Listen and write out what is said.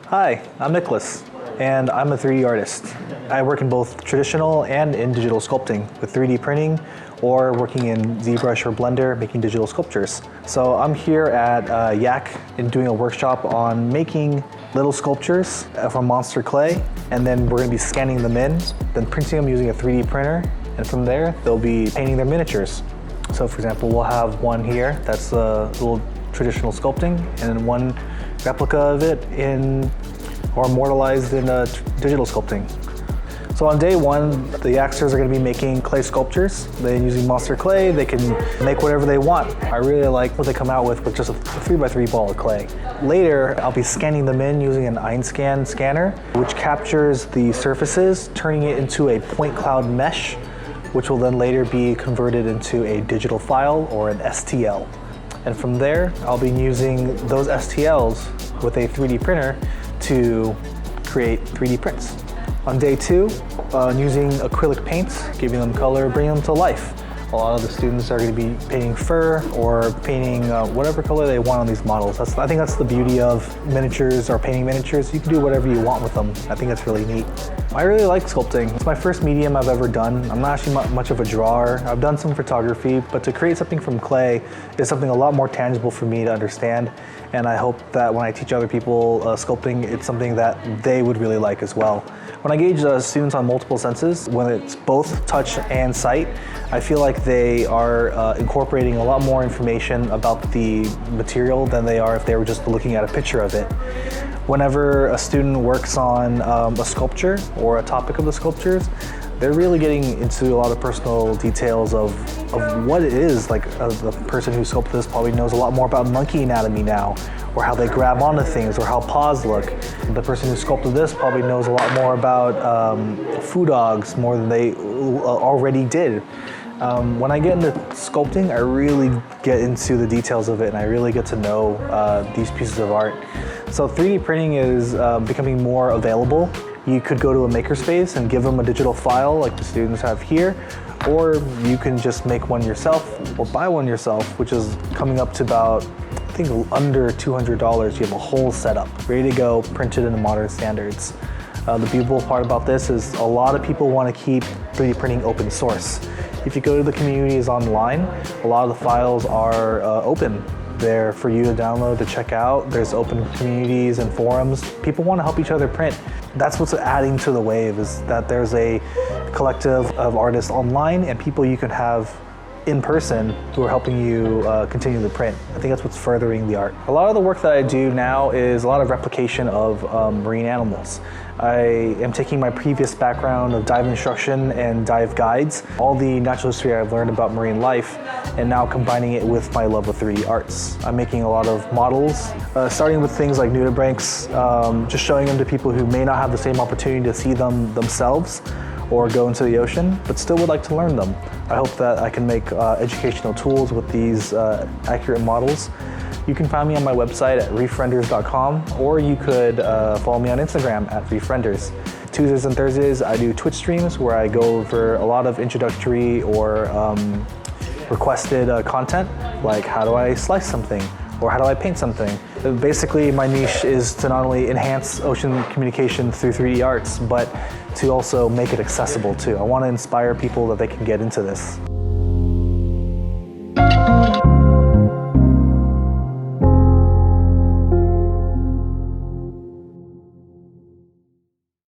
Hi, I'm Nicholas, and I'm a 3D artist. I work in both traditional and in digital sculpting with 3D printing or working in ZBrush or Blender making digital sculptures. So I'm here at Yak and doing a workshop on making little sculptures from monster clay, and then we're going to be scanning them in, then printing them using a 3D printer, and from there they'll be painting their miniatures. So for example, we'll have one here that's a little traditional sculpting, and then one replica of it or immortalized in digital sculpting. So on day one, the Yaxers are going to be making clay sculptures. They're using monster clay. They can make whatever they want. I really like what they come out with just a 3x3 ball of clay. Later, I'll be scanning them in using an Einscan scanner, which captures the surfaces, turning it into a point cloud mesh, which will then later be converted into a digital file or an STL. And from there, I'll be using those STLs with a 3D printer to create 3D prints. On day two, using acrylic paints, giving them color, bringing them to life. A lot of the students are going to be painting fur or painting whatever color they want on these models. I think that's the beauty of miniatures or painting miniatures. You can do whatever you want with them. I think that's really neat. I really like sculpting. It's my first medium I've ever done. I'm not actually much of a drawer. I've done some photography, but to create something from clay is something a lot more tangible for me to understand. And I hope that when I teach other people sculpting, it's something that they would really like as well. When I gauge students on multiple senses, when it's both touch and sight, I feel like they are incorporating a lot more information about the material than they are if they were just looking at a picture of it. Whenever a student works on a sculpture or a topic of the sculptures, they're really getting into a lot of personal details of what it is. Like the person who sculpted this probably knows a lot more about monkey anatomy now, or how they grab onto things, or how paws look. The person who sculpted this probably knows a lot more about food dogs more than they already did. When I get into sculpting, I really get into the details of it, and I really get to know these pieces of art. So 3D printing is becoming more available. You could go to a makerspace and give them a digital file like the students have here, or you can just make one yourself or buy one yourself, which is coming up to about, I think, under $200. You have a whole setup ready to go, printed in the modern standards. The beautiful part about this is a lot of people want to keep 3D printing open source. If you go to the communities online, a lot of the files are open. They're for you to download, to check out. There's open communities and forums. People want to help each other print. That's what's adding to the wave, is that there's a collective of artists online and people you can have in person who are helping you continue the print. I think that's what's furthering the art. A lot of the work that I do now is a lot of replication of marine animals. I am taking my previous background of dive instruction and dive guides, all the natural history I've learned about marine life, and now combining it with my love of 3D arts. I'm making a lot of models, starting with things like nudibranchs, just showing them to people who may not have the same opportunity to see them themselves or go into the ocean, but still would like to learn them. I hope that I can make educational tools with these accurate models. You can find me on my website at reefrenders.com, or you could follow me on Instagram at reefrenders. Tuesdays and Thursdays, I do Twitch streams where I go over a lot of introductory or requested content, like how do I slice something, or how do I paint something. Basically, my niche is to not only enhance ocean communication through 3D arts, but to also make it accessible too. I want to inspire people that they can get into this.